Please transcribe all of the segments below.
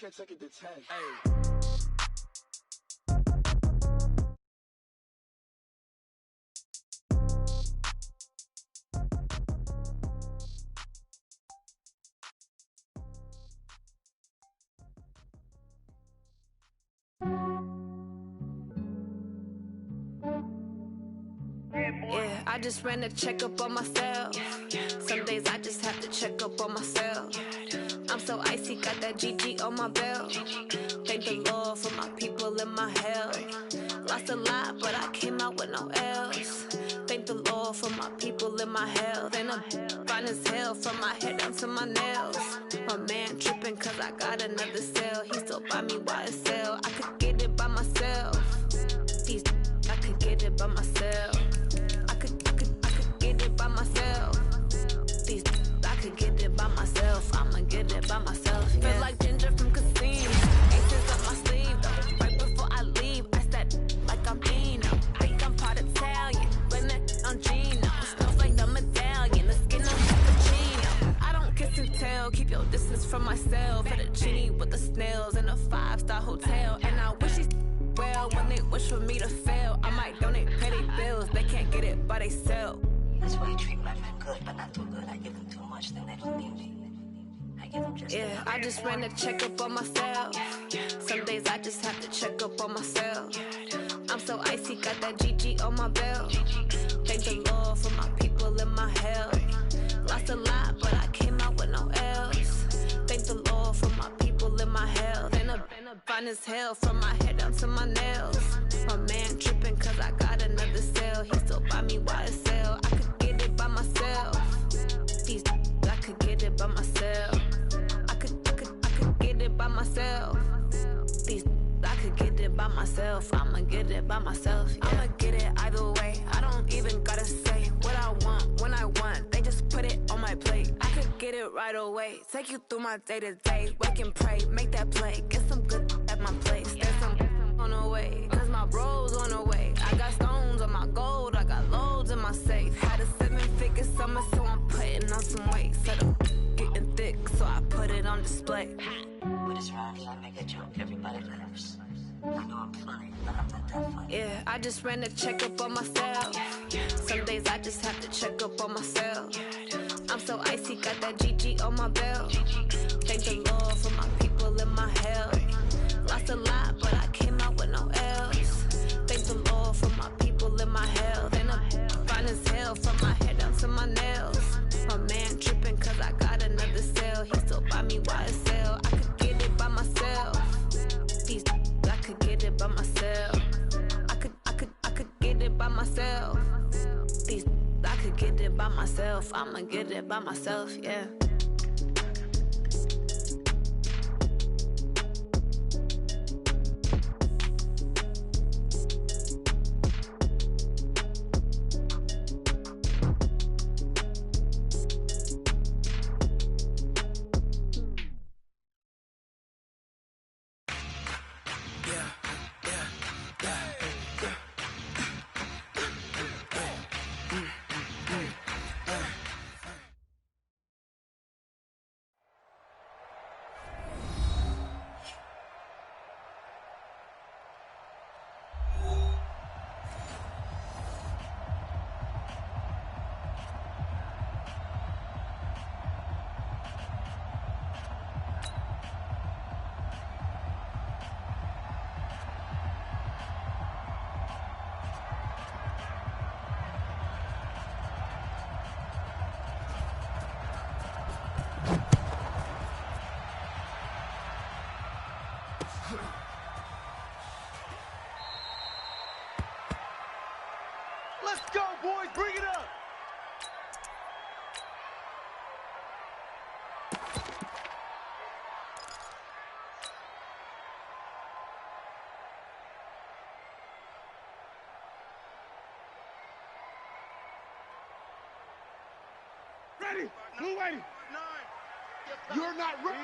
can't take it to 10. Yeah, I just ran a checkup on myself. Some days I just have to check up on myself. I'm so icy, got that GG on my belt. Thank the Lord for my people and my health. Lost a lot, but I came out with no L's. Thank the Lord for my people and my health. And I'm fine as hell from my head down to my nails. My man tripping cause I got another cell. He still buy me YSL. I could get it by myself. These I could get it by myself. I could get it by myself. These I could get it by myself. I'ma get it by myself. Yeah. Feel like Ginger from Casino. Aces up my sleeve though. Right before I leave, I said like I'm Dino. Think I'm part Italian. Blame it on Gino. Smells like the medallion. The skin on cappuccino. I don't kiss and tell. Keep your distance from myself. At a genie with the snails in a 5-star hotel. And I wish he's well when they wish for me to fail. I might donate petty bills. They can't get it by they sell. That's why you treat my men good, but not too good. I give them too much, then they don't need me. I give them just yeah, I just ran a checkup on myself. Some days I just have to check up on myself. I'm so icy, got that GG on my belt. Thank the Lord for my people and my health. Lost a lot, but I came out with no L's. Thank the Lord for my people and my health. And I'm fine as hell from my head down to my nails. My man tripping cause I got another cell. He still buy me YSL. I could get it by myself. These I could get it by myself. I could get it by myself. These I could get it by myself. I'ma get it by myself. Yeah. I'ma get it either way. I don't even gotta say what I want when I want. They just put it on my plate. I could get it right away. Take you through my day to day. Wake and pray, make that play. Get some good at my place. There's some on the way, cause my bro's on the way. I got stones on my gold. I got loads in my safe. Had a 7-figure summer, so I'm putting on some weight. Said I'm getting thick, so I put it on display. But it's around here, I make a joke, everybody laughs. I know I'm funny, but I'm not that funny. Yeah, I just ran a checkup on myself. Some days I just have to check up on myself. I'm so icy, got that GG on my belt. Thank the Lord for my people and my health. Lost a lot, but I came out with no L's. Thank the Lord for my people and my health. And I'm fine as hell from my head down to my nails. My man tripping cause I got another cell. He still buy me YSL. I could get it by myself. These I could get it by myself. I could get it by myself. These I could get it by myself. I'ma get it by myself, yeah. Let's go, boys. Bring it up. Ready. Blue lady. You're not ready.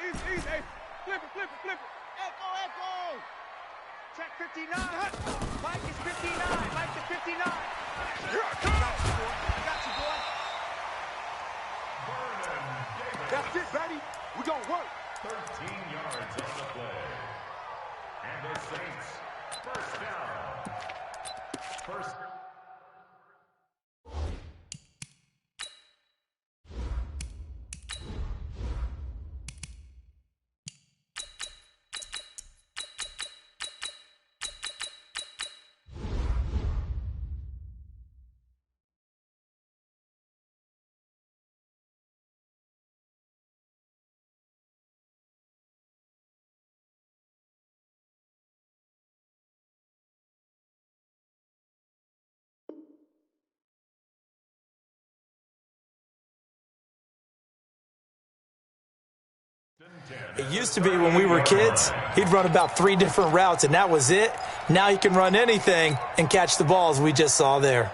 Easy. Flip it. Echo. Check 59. Mike is 59. Mike to 59. Here I come. I got you, boy. That's it, baby. We gonna work. 13 yards on the play. And the Saints, first down. First. It used to be when we were kids, he'd run about 3 different routes, and that was it. Now he can run anything and catch the balls we just saw there.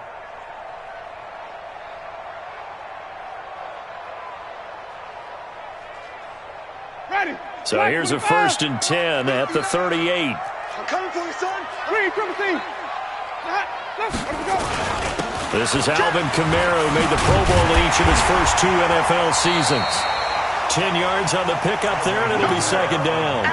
Ready. So here's a 1st and 10 at the 38. I'm coming for you, son. Read, triple team. This is Alvin Kamara, who made the Pro Bowl in each of his first 2 NFL seasons. 10 yards on the pickup there, and it'll be 2nd down.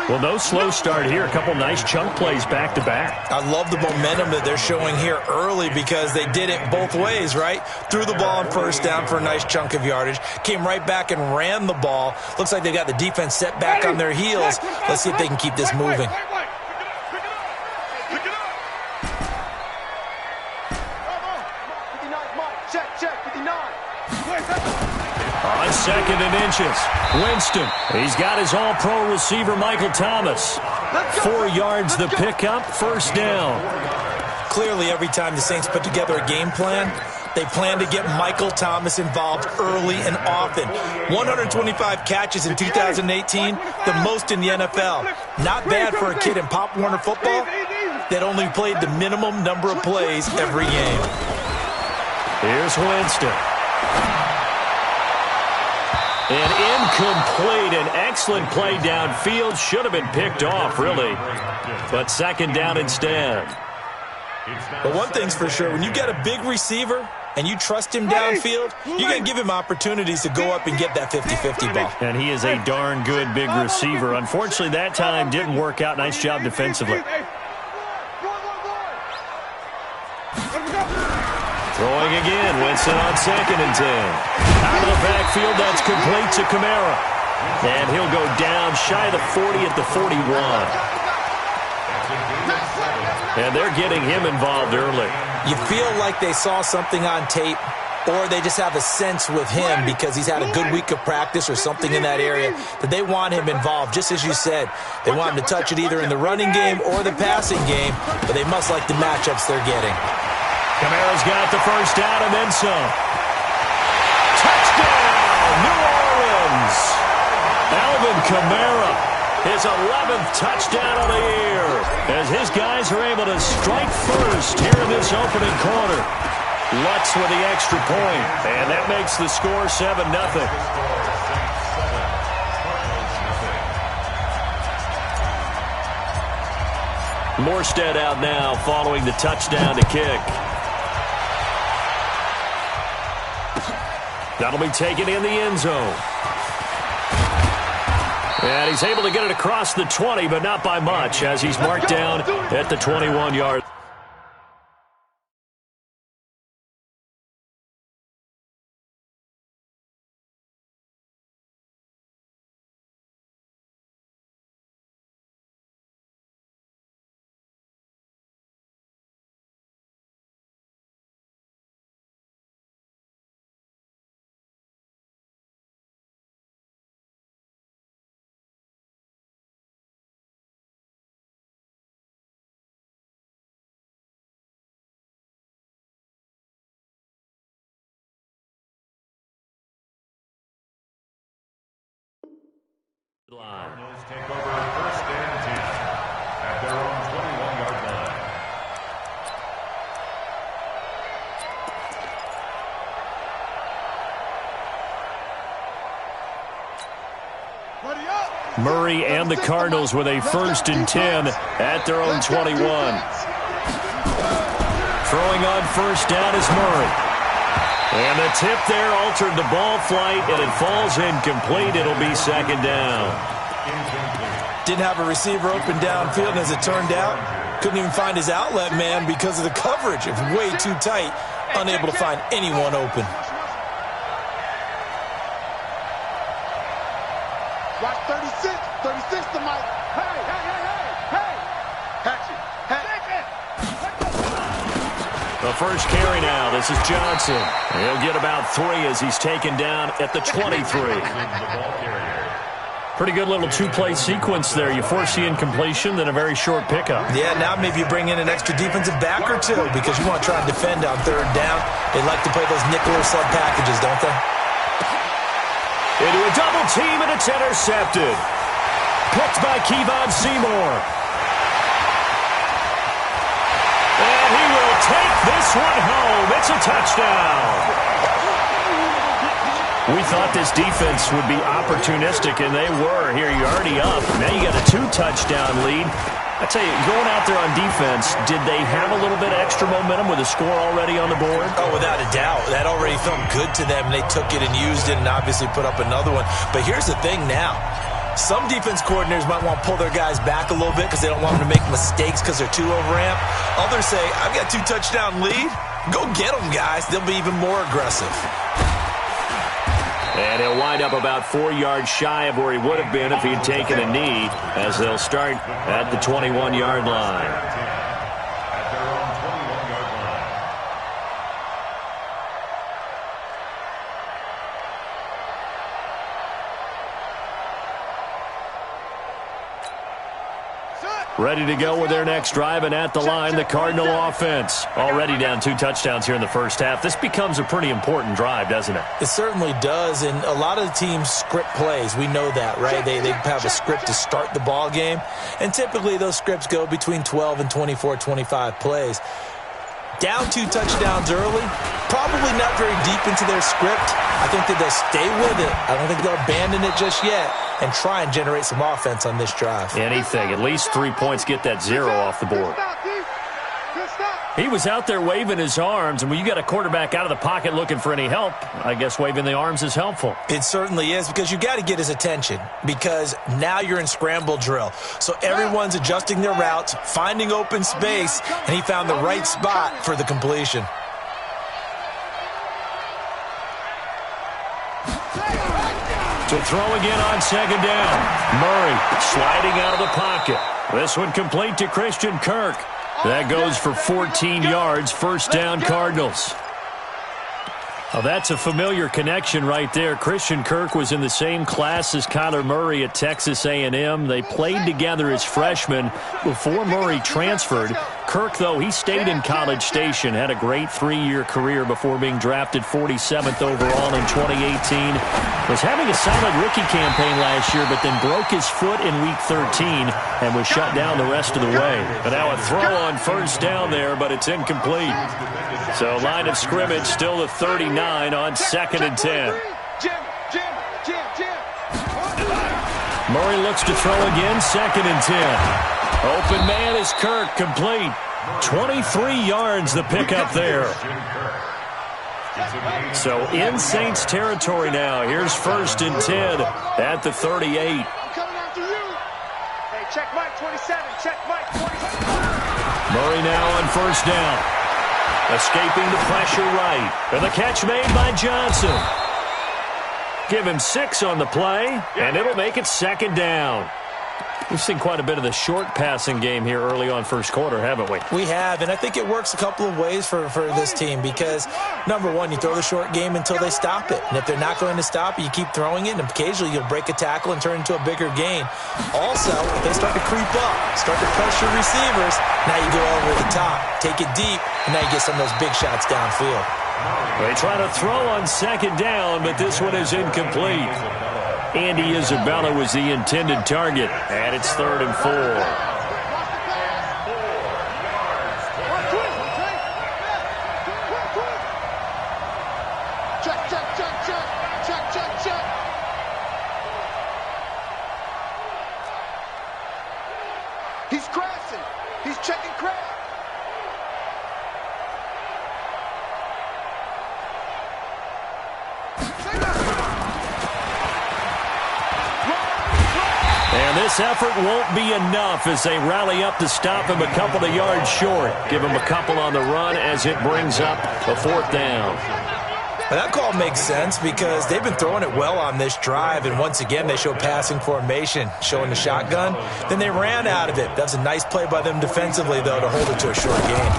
Well, no slow start here. A couple nice chunk plays back-to-back. I love the momentum that they're showing here early because they did it both ways, right? Threw the ball on 1st down for a nice chunk of yardage. Came right back and ran the ball. Looks like they got the defense set back on their heels. Let's see if they can keep this moving. On 2nd and inches, Winston. He's got his all-pro receiver, Michael Thomas. 4 yards the pickup, 1st down. Clearly, every time the Saints put together a game plan, they plan to get Michael Thomas involved early and often. 125 catches in 2018, the most in the NFL. Not bad for a kid in Pop Warner football that only played the minimum number of plays every game. Here's Winston. An incomplete, an excellent play downfield. Should have been picked off, really. But 2nd down instead. But one thing's for sure, when you got a big receiver and you trust him downfield, you're going to give him opportunities to go up and get that 50-50 ball. And he is a darn good big receiver. Unfortunately, that time didn't work out. Nice job defensively. Throwing again, Winston on 2nd and 10. Out of the backfield, that's complete to Kamara. And he'll go down shy of the 40 at the 41. And they're getting him involved early. You feel like they saw something on tape, or they just have a sense with him because he's had a good week of practice or something in that area that they want him involved, just as you said. They want him to touch it either in the running game or the passing game, but they must like the matchups they're getting. Kamara's got the 1st down and then some. Touchdown, New Orleans. Alvin Kamara, his 11th touchdown of the year, as his guys are able to strike first here in this opening quarter. Lutz with the extra point, and that makes the score 7-0. Morstead out now following the touchdown to kick. That'll be taken in the end zone. And he's able to get it across the 20, but not by much, as he's marked down at the 21-yard. Cardinals take over 1st and 10 at their own 21-yard line. Murray and the Cardinals with a 1st and 10 at their own 21. Throwing on 1st down is Murray. And the tip there altered the ball flight, and it falls incomplete. It'll be second down. Didn't have a receiver open downfield, and as it turned out, couldn't even find his outlet man because of the coverage. It was way too tight, unable to find anyone open. Watch 36. 36 to Mike. Hey, hey, hey, hey, hey. Hatch it. The first carry now. This is Johnson. He'll get about 3 as he's taken down at the 23. Pretty good little two-play sequence there. You force the incompletion, then a very short pickup. Yeah, now maybe you bring in an extra defensive back or two because you want to try and defend on third down. They like to play those nickel or sub packages, don't they? Into a double team, and it's intercepted. Picked by Kevon Seymour. And he will take this one home. It's a touchdown. We thought this defense would be opportunistic, and they were. Here, you're already up. Now you got a 2-touchdown lead. I tell you, going out there on defense, did they have a little bit of extra momentum with a score already on the board? Oh, without a doubt. That already felt good to them. They took it and used it and obviously put up another one. But here's the thing now. Some defense coordinators might want to pull their guys back a little bit because they don't want them to make mistakes because they're too overamped. Others say, I've got a 2-touchdown lead. Go get them, guys. They'll be even more aggressive. And he'll wind up about 4 yards shy of where he would have been if he'd taken a knee, as they'll start at the 21-yard line. At their own 21-yard line. Ready to go with their next drive, and at the line, the Cardinal offense. Already down 2 touchdowns here in the first half. This becomes a pretty important drive, doesn't it? It certainly does, and a lot of the teams script plays. We know that, right? They have a script to start the ball game, and typically those scripts go between 12 and 24, 25 plays. Down 2 touchdowns early, probably not very deep into their script. I think that they'll stay with it. I don't think they'll abandon it just yet and try and generate some offense on this drive. Anything. At least 3 points, get that 0 off the board. He was out there waving his arms, and when you got a quarterback out of the pocket looking for any help, I guess waving the arms is helpful. It certainly is, because you got to get his attention, because now you're in scramble drill. So everyone's adjusting their routes, finding open space, and he found the right spot for the completion. To throw again on second down. Murray sliding out of the pocket. This one complete to Christian Kirk. That goes for 14 yards. First down, Cardinals. Oh, that's a familiar connection right there. Christian Kirk was in the same class as Kyler Murray at Texas A&M. They played together as freshmen before Murray transferred. Kirk, though, he stayed in College Station, had a great 3-year career before being drafted 47th overall in 2018. Was having a solid rookie campaign last year, but then broke his foot in Week 13 and was shut down the rest of the way. But now a throw on first down there, but it's incomplete. So line of scrimmage still the 39 on 2nd and 10. Murray looks to throw again, 2nd and 10. Open man is Kirk, complete. 23 yards the pickup there. So in Saints territory now. Here's 1st and 10 at the 38. Hey, check Mike 27. Check Mike 27. Murray now on first down. Escaping the pressure right. And the catch made by Johnson. Give him 6 on the play, and it'll make it 2nd down. We've seen quite a bit of the short passing game here early on first quarter, haven't we? We have, and I think it works a couple of ways for this team because, number one, you throw the short game until they stop it. And if they're not going to stop it, you keep throwing it, and occasionally you'll break a tackle and turn it into a bigger gain. Also, if they start to creep up, start to pressure receivers, now you go over the top, take it deep, and now you get some of those big shots downfield. They try to throw on 2nd down, but this one is incomplete. Andy Isabella was the intended target, and it's 3rd and 4. Check. He's crashing. He's checking crash. And this effort won't be enough as they rally up to stop him a couple of yards short. Give him a couple on the run as it brings up a 4th down. Well, that call makes sense because they've been throwing it well on this drive, and once again they show passing formation, showing the shotgun. Then they ran out of it. That's a nice play by them defensively, though, to hold it to a short gain.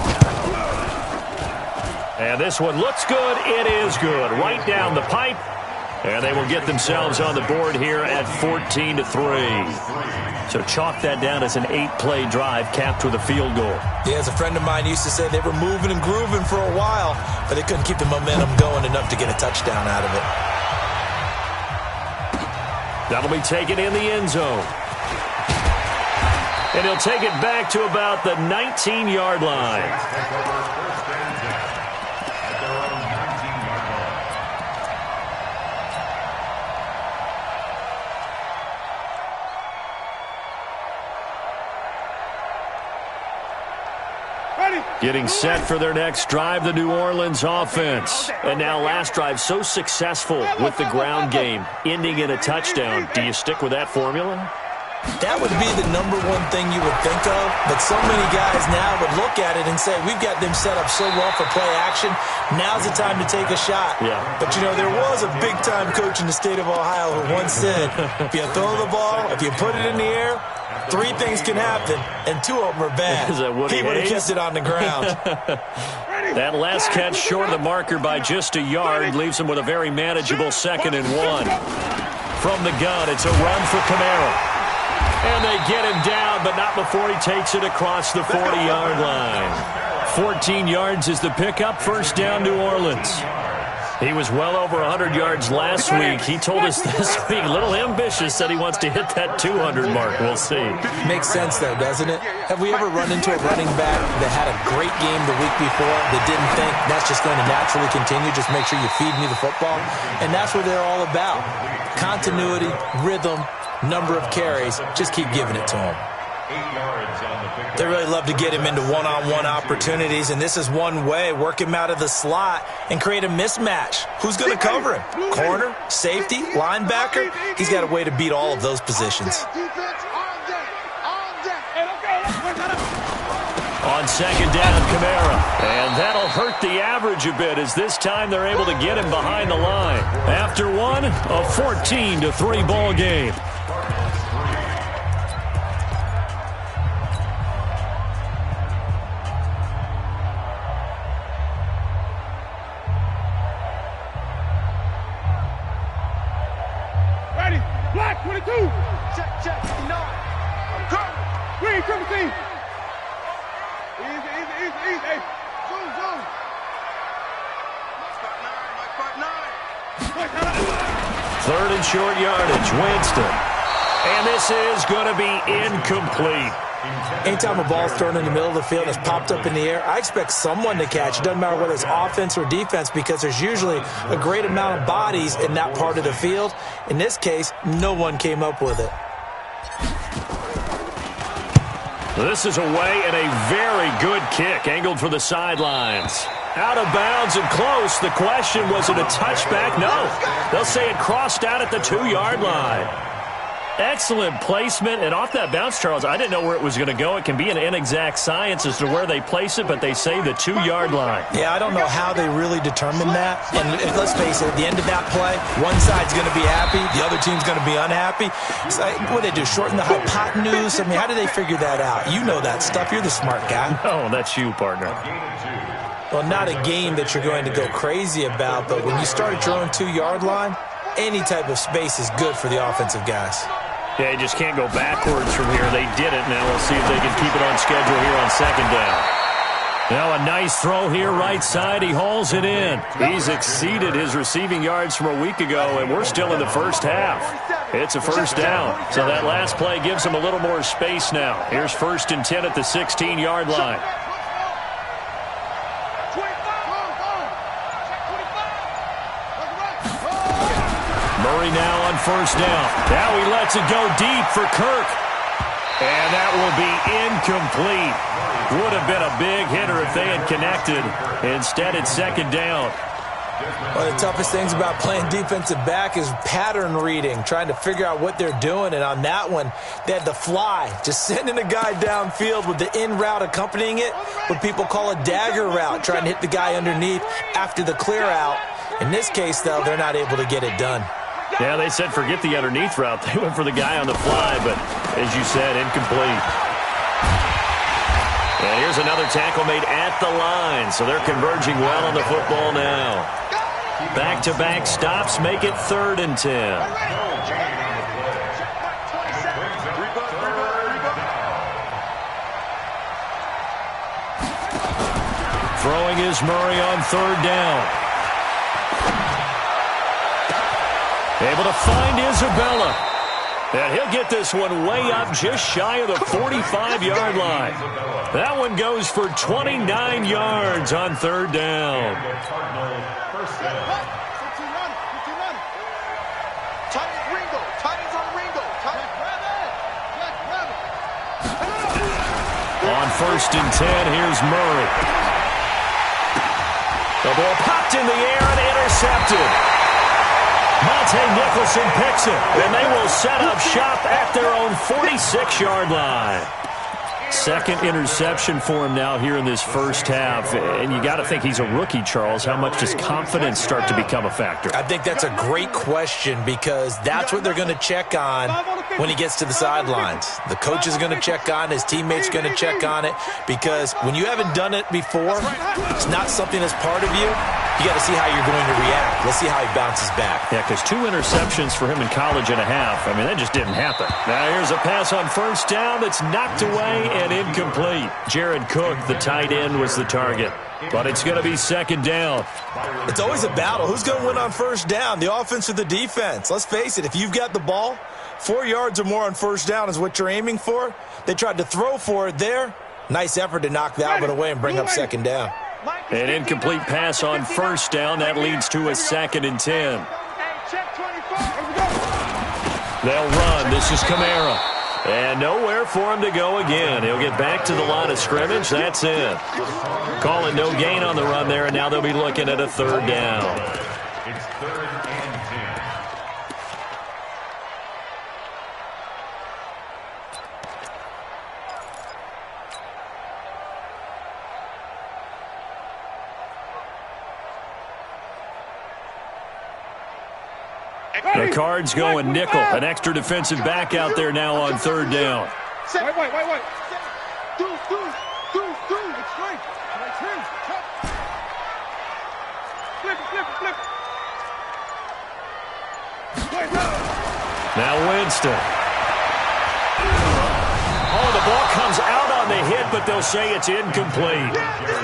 And this one looks good. It is good. Right down the pipe. And they will get themselves on the board here at 14-3. So chalk that down as an 8-play drive capped with a field goal. Yeah, as a friend of mine used to say, they were moving and grooving for a while, but they couldn't keep the momentum going enough to get a touchdown out of it. That'll be taken in the end zone. And he'll take it back to about the 19-yard line. Getting set for their next drive, the New Orleans offense. And now last drive so successful with the ground game, ending in a touchdown. Do you stick with that formula? That would be the number one thing you would think of, but so many guys now would look at it and say, we've got them set up so well for play action, now's the time to take a shot. Yeah. But, you know, there was a big-time coach in the state of Ohio who once said, if you throw the ball, if you put it in the air, 3 things can happen, and 2 of them are bad. He would have kept it on the ground. That last catch short of the marker by just a yard leaves him with a very manageable 2nd and 1. From the gun, it's a run for Kamara. And they get him down, but not before he takes it across the 40-yard line. 14 yards is the pickup. 1st down, New Orleans. He was well over 100 yards last week. He told us this week, a little ambitious, that he wants to hit that 200 mark. We'll see. Makes sense, though, doesn't it? Have we ever run into a running back that had a great game the week before that didn't think that's just going to naturally continue? Just make sure you feed me the football. And that's what they're all about. Continuity, rhythm, number of carries. Just keep giving it to him. They really love to get him into one-on-one opportunities, and this is one way. Work him out of the slot and create a mismatch. Who's going to cover him? Corner, safety, linebacker? He's got a way to beat all of those positions. On 2nd down, Kamara. And that'll hurt the average a bit as this time they're able to get him behind the line. After one, a 14-3 ball game. Black 22. Check. No. I'm coming. Green 17. Easy. Hey, zoom. Mike 9. 3rd and short yardage, Winston. And this is going to be incomplete. Anytime a ball's thrown in the middle of the field and it's popped up in the air, I expect someone to catch. It doesn't matter whether it's offense or defense because there's usually a great amount of bodies in that part of the field. In this case, no one came up with it. This is away and a very good kick, angled for the sidelines. Out of bounds and close. The question, was it a touchback? No. They'll say it crossed out at the 2-yard line. Excellent placement, and off that bounce, Charles, I didn't know where it was going to go. It can be an inexact science as to where they place it, but they say the 2-yard line. Yeah, I don't know how they really determine that. And let's face it, at the end of that play, one side's going to be happy, the other team's going to be unhappy. It's like, what do they do, shorten the hypotenuse? I mean, how do they figure that out? You know that stuff. You're the smart guy. No, that's you, partner. Well, not a game that you're going to go crazy about, but when you start at your own 2-yard line, any type of space is good for the offensive guys. Yeah, you just can't go backwards from here. They did it. Now we'll see if they can keep it on schedule here on 2nd down. Now a nice throw here right side. He hauls it in. He's exceeded his receiving yards from a week ago, and we're still in the first half. It's a 1st down. So that last play gives him a little more space now. Here's 1st and 10 at the 16-yard line. Murray now on 1st down. Now he lets it go deep for Kirk. And that will be incomplete. Would have been a big hitter if they had connected. Instead, it's 2nd down. One of the toughest things about playing defensive back is pattern reading, trying to figure out what they're doing. And on that one, they had the fly, just sending a guy downfield with the in route accompanying it, what people call a dagger route, trying to hit the guy underneath after the clear out. In this case, though, they're not able to get it done. Yeah, they said forget the underneath route. They went for the guy on the fly, but as you said, incomplete. And here's another tackle made at the line, so they're converging well on the football now. Back-to-back stops make it 3rd and 10. Throwing is Murray on 3rd down. Able to find Isabella. And he'll get this one way up just shy of the 45-yard line. That one goes for 29 yards on 3rd down. On 1st and 10, here's Murray. The ball popped in the air and intercepted. Monte Nicholson picks it, and they will set up shop at their own 46-yard line. Second interception for him now here in this first half. And you got to think he's a rookie, Charles. How much does confidence start to become a factor? I think that's a great question because that's what they're going to check on when he gets to the sidelines. The coach is going to check on, his teammates going to check on it, because when you haven't done it before, it's not something that's part of you. You got to see how you're going to react. Let's see how he bounces back. Yeah, because 2 interceptions for him in college and a half. I mean, that just didn't happen. Now here's a pass on 1st down that's knocked away and incomplete. Jared Cook, the tight end, was the target. But it's going to be 2nd down. It's always a battle. Who's going to win on 1st down, the offense or the defense? Let's face it, if you've got the ball, 4 yards or more on 1st down is what you're aiming for. They tried to throw for it there. Nice effort to knock that one away and bring up 2nd down. An incomplete pass on 1st down. That leads to a 2nd and 10. They'll run. This is Kamara. And nowhere for him to go again. He'll get back to the line of scrimmage. That's it. Call it no gain on the run there, and now they'll be looking at a 3rd down. It's 3rd and 10. The Cards going nickel. An extra defensive back out there now on 3rd down. Wait. Do. It's straight. Flip. Now Winston. Oh, the ball comes out on the hit, but they'll say it's incomplete.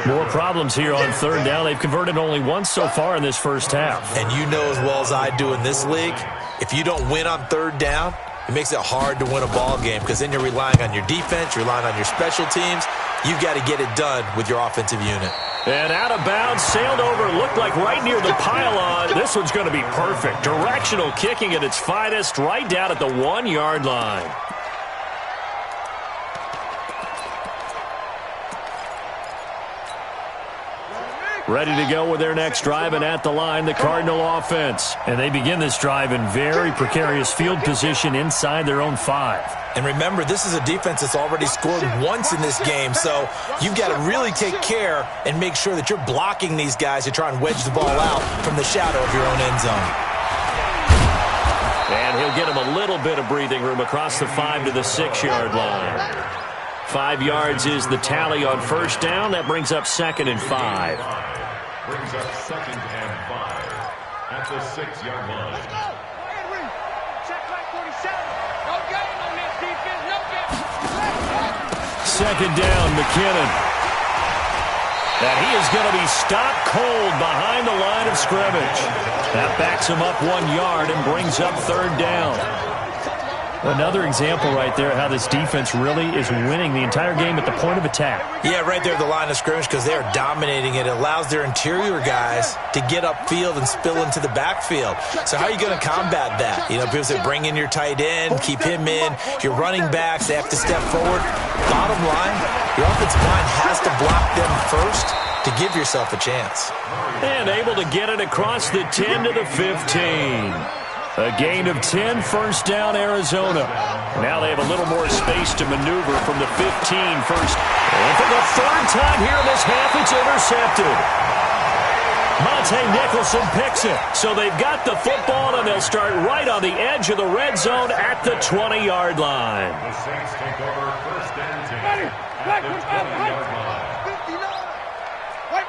More problems here on 3rd down. They've converted only once so far in this first half. And you know as well as I do in this league, if you don't win on 3rd down, it makes it hard to win a ball game because then you're relying on your defense, you're relying on your special teams. You've got to get it done with your offensive unit. And out of bounds, sailed over, looked like right near the pylon. This one's going to be perfect. Directional kicking at its finest, right down at the 1-yard line. Ready to go with their next drive, and at the line, the Cardinal offense. And they begin this drive in very precarious field position inside their own 5. And remember, this is a defense that's already scored once in this game, so you've got to really take care and make sure that you're blocking these guys to try and wedge the ball out from the shadow of your own end zone. And he'll get him a little bit of breathing room across the 5 to the 6-yard line. 5 yards is the tally on 1st down. That brings up 2nd and 5. Brings up 2nd and 5 at the 6-yard line. Check like 47. No game on this defense. No game. 2nd down, McKinnon. And he is going to be stopped cold behind the line of scrimmage. That backs him up 1 yard and brings up 3rd down. Another example right there how this defense really is winning the entire game at the point of attack. Yeah, right there at the line of scrimmage because they are dominating it. It allows their interior guys to get upfield and spill into the backfield. So how are you going to combat that? You know, people say bring in your tight end, keep him in. Your running backs, they have to step forward. Bottom line, your offensive line has to block them first. to give yourself a chance. And able to get it across the 10 to the 15. A gain of 10, first down, Arizona. Now they have a little more space to maneuver from the 15 first. And for the third time here in this half, it's intercepted. Monte Nicholson picks it. So they've got the football, and they'll start right on the edge of the red zone at the 20-yard line. The Saints take over first and 10 Ready. at the 20-yard line. 59. Wait.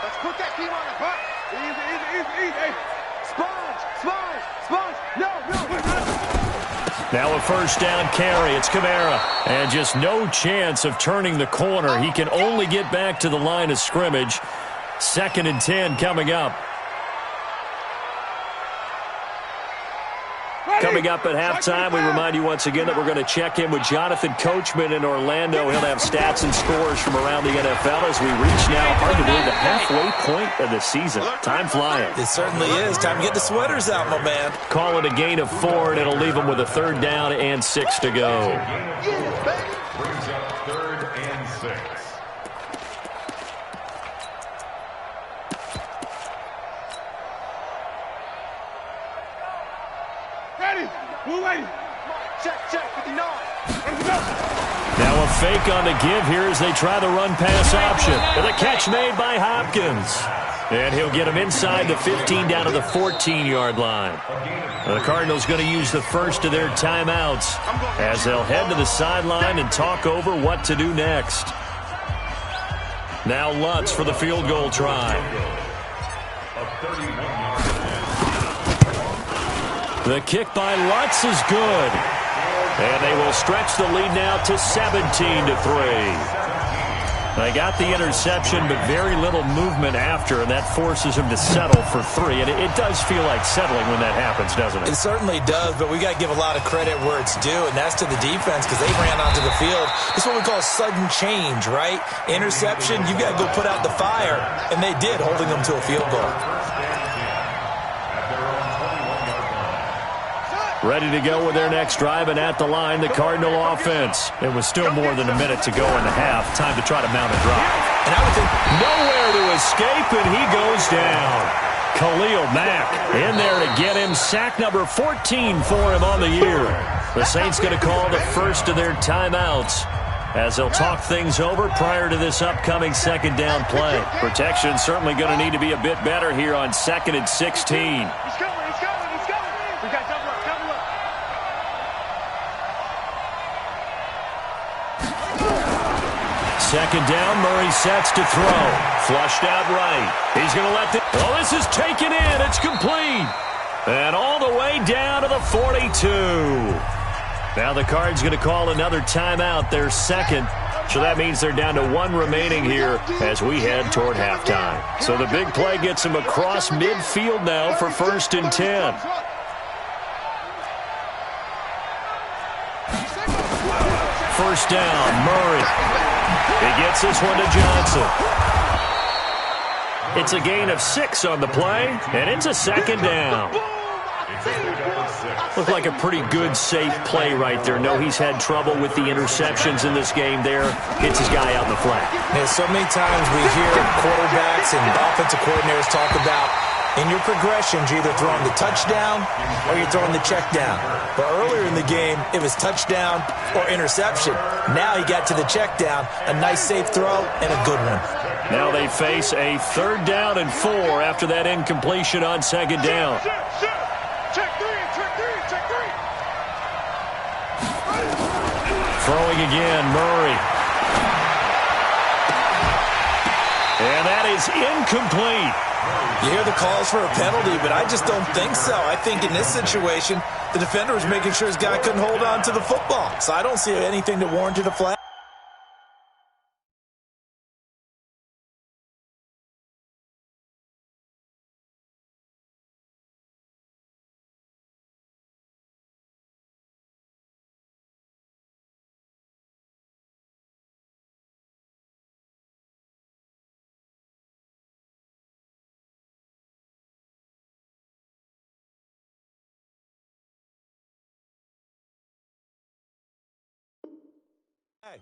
Let's put that team on the clock. Easy. Hey. Sponge. No. Now a first down carry. It's Kamara. And just no chance of turning the corner. He can only get back to the line of scrimmage. 2nd and 10 coming up. Coming up at halftime, we remind you once again that we're going to check in with Jonathan Coachman in Orlando. He'll have stats and scores from around the NFL as we reach now, hard to believe, the halfway point of the season. Time flying. It certainly is. Time to get the sweaters out, my man. Call it a gain of 4, and it'll leave them with a 3rd down and 6 to go. Brings up 3rd and 6. Ready. Blue lady. Check. 59. Ready to go. Now a fake on the give here as they try the run-pass option. And the catch made by Hopkins. And he'll get him inside the 15 down to the 14-yard line. The Cardinals going to use the first of their timeouts as they'll head to the sideline and talk over what to do next. Now Lutz for the field goal try. The kick by Lutz is good. And they will stretch the lead now to 17-3. They got the interception, but very little movement after, and that forces him to settle for 3. And it does feel like settling when that happens, doesn't it? It certainly does, but we got to give a lot of credit where it's due, and that's to the defense because they ran onto the field. It's what we call sudden change, right? Interception, you got to go put out the fire, and they did, holding them to a field goal. Ready to go with their next drive, and at the line, the Cardinal offense. It was still more than a minute to go in the half. Time to try to mount a drive. And I would think nowhere to escape, and he goes down. Khalil Mack in there to get him. Sack number 14 for him on the year. The Saints going to call the first of their timeouts as they'll talk things over prior to this upcoming 2nd down play. Protection certainly going to need to be a bit better here on 2nd and 16. Second down, Murray sets to throw. Flushed out right. He's going to let the... Oh, this is taken in. It's complete. And all the way down to the 42. Now the Cards going to call another timeout, their 2nd. So that means they're down to 1 remaining here as we head toward halftime. So the big play gets him across midfield now for 1st and 10. First down, Murray. He gets this one to Johnson. It's a gain of 6 on the play, and it's a 2nd down. Looked like a pretty good, safe play right there. No, he's had trouble with the interceptions in this game there. Hits his guy out in the flat. Yeah, so many times we hear quarterbacks and offensive coordinators talk about in your progressions, you're either throwing the touchdown or you're throwing the check down. But earlier in the game, it was touchdown or interception. Now he got to the check down, a nice safe throw, and a good one. Now they face a 3rd down and 4 after that incompletion on 2nd down. Check 3. Throwing again, Murray. And that is incomplete. You hear the calls for a penalty, but I just don't think so. I think in this situation, the defender was making sure his guy couldn't hold on to the football. So I don't see anything that warranted a flag.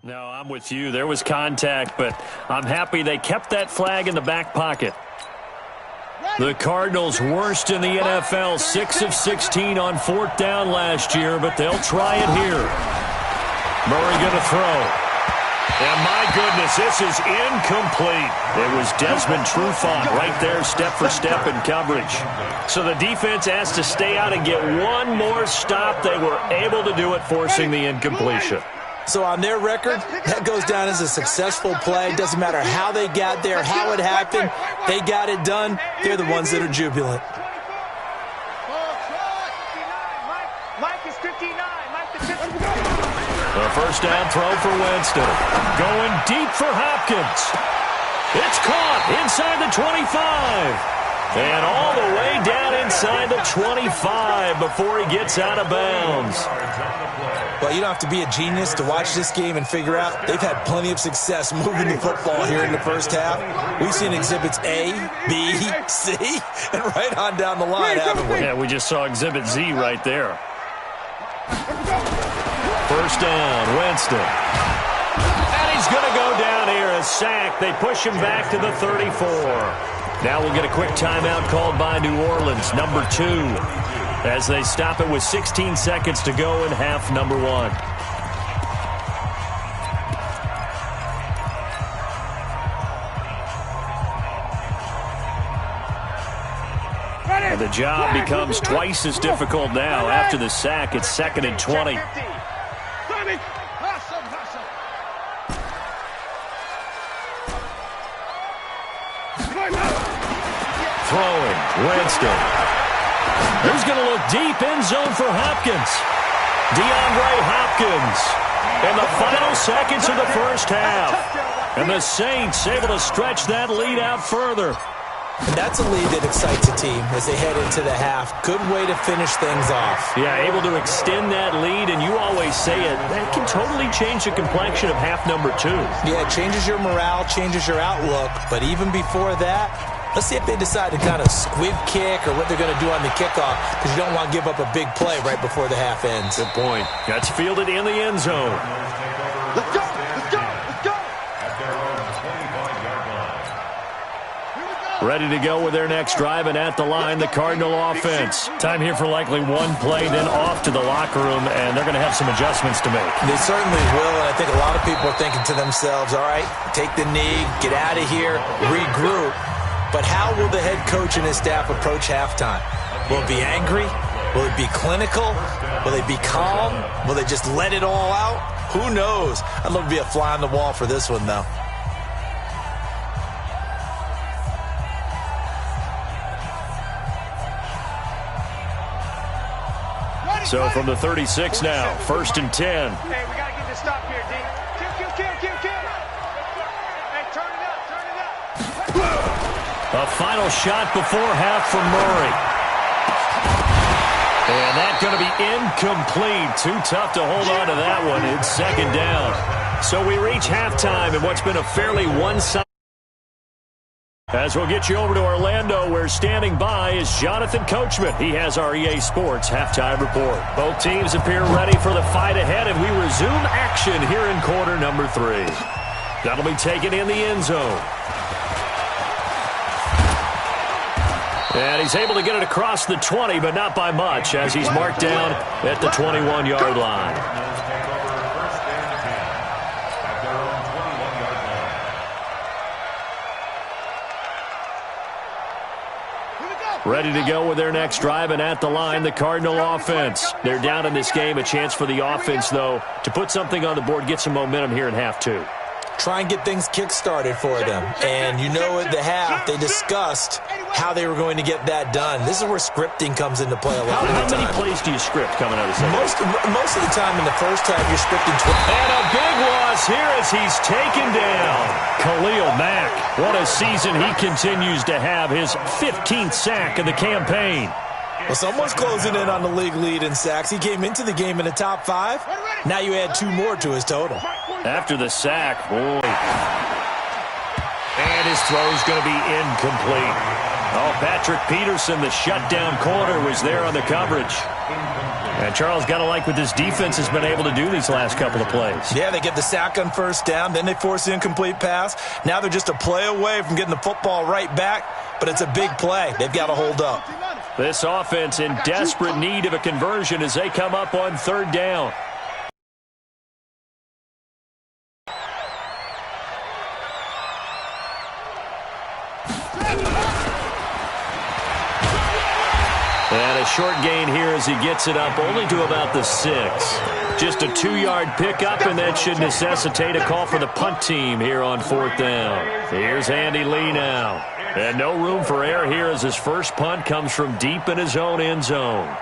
No, I'm with you. There was contact, but I'm happy they kept that flag in the back pocket. The Cardinals worst in the NFL, 6 of 16 on 4th down last year, but they'll try it here. Murray going to throw. And my goodness, this is incomplete. It was Desmond Trufant right there, step for step in coverage. So the defense has to stay out and get one more stop. They were able to do it, forcing the incompletion. So on their record, that goes down as a successful play. Doesn't matter how they got there, how it happened. They got it done. They're the ones that are jubilant. Mike is 59. Mike is 59. A first down throw for Winston. Going deep for Hopkins. It's caught inside the 25. And all the way down inside the 25 before he gets out of bounds. Well, you don't have to be a genius to watch this game and figure out they've had plenty of success moving the football here in the first half. We've seen exhibits A, B, C, and right on down the line, haven't we? Yeah, we just saw exhibit Z right there. First down, Winston. And he's going to go down here, a sack. They push him back to the 34. Now we'll get a quick timeout called by New Orleans, number 2, as they stop it with 16 seconds to go in half number 1. And the job becomes twice as difficult now. After the sack, it's 2nd and 20. Throwing, Winston. He's going to look deep, end zone for Hopkins. DeAndre Hopkins in the final seconds of the first half. And the Saints able to stretch that lead out further. And that's a lead that excites a team as they head into the half. Good way to finish things off. Yeah, able to extend that lead, and you always say it, that can totally change the complexion of half number 2. Yeah, it changes your morale, changes your outlook. But even before that, let's see if they decide to kind of squib kick or what they're going to do on the kickoff, because you don't want to give up a big play right before the half ends. Good point. That's fielded in the end zone. Let's go! Let's go! Let's go! Ready to go with their next drive, and at the line, the Cardinal offense. Time here for likely one play, then off to the locker room, and they're going to have some adjustments to make. They certainly will, and I think a lot of people are thinking to themselves, all right, take the knee, get out of here, regroup. But how will the head coach and his staff approach halftime? Will it be angry? Will it be clinical? Will they be calm? Will they just let it all out? Who knows? I'd love to be a fly on the wall for this one, though. So from the 36 now, 1st and 10. Hey, we got to get this stop here, D. Kill. Hey, turn it up. A final shot before half from Murray. And that's going to be incomplete. Too tough to hold on to that one. It's 2nd down. So we reach halftime in what's been a fairly one-sided. As we'll get you over to Orlando, where standing by is Jonathan Coachman. He has our EA Sports halftime report. Both teams appear ready for the fight ahead, and we resume action here in quarter number 3. That'll be taken in the end zone. And he's able to get it across the 20, but not by much, as he's marked down at the 21-yard line. Ready to go with their next drive, and at the line, the Cardinal offense. They're down in this game. A chance for the offense, though, to put something on the board, get some momentum here in half 2. Try and get things kick-started for them. And you know at the half, they discussed how they were going to get that done. This is where scripting comes into play a lot of the time. How many plays do you script coming out of the second? Most of the time in the first half, you're scripting 12. And a big loss here as he's taken down. Khalil Mack, what a season he continues to have. His 15th sack of the campaign. Well, someone's closing in on the league lead in sacks. He came into the game in the top 5. Now you add 2 more to his total. After the sack, boy. And his throw's going to be incomplete. Oh, Patrick Peterson, the shutdown corner, was there on the coverage. And Charles, got to like what this defense has been able to do these last couple of plays. Yeah, they get the sack on first down, then they force the incomplete pass. Now they're just a play away from getting the football right back, but it's a big play. They've got to hold up. This offense in desperate need of a conversion as they come up on third down. And a short gain here as he gets it up only to about the 6. Just a 2-yard pickup, and that should necessitate a call for the punt team here on fourth down. Here's Andy Lee now. And no room for error here as his first punt comes from deep in his own end zone.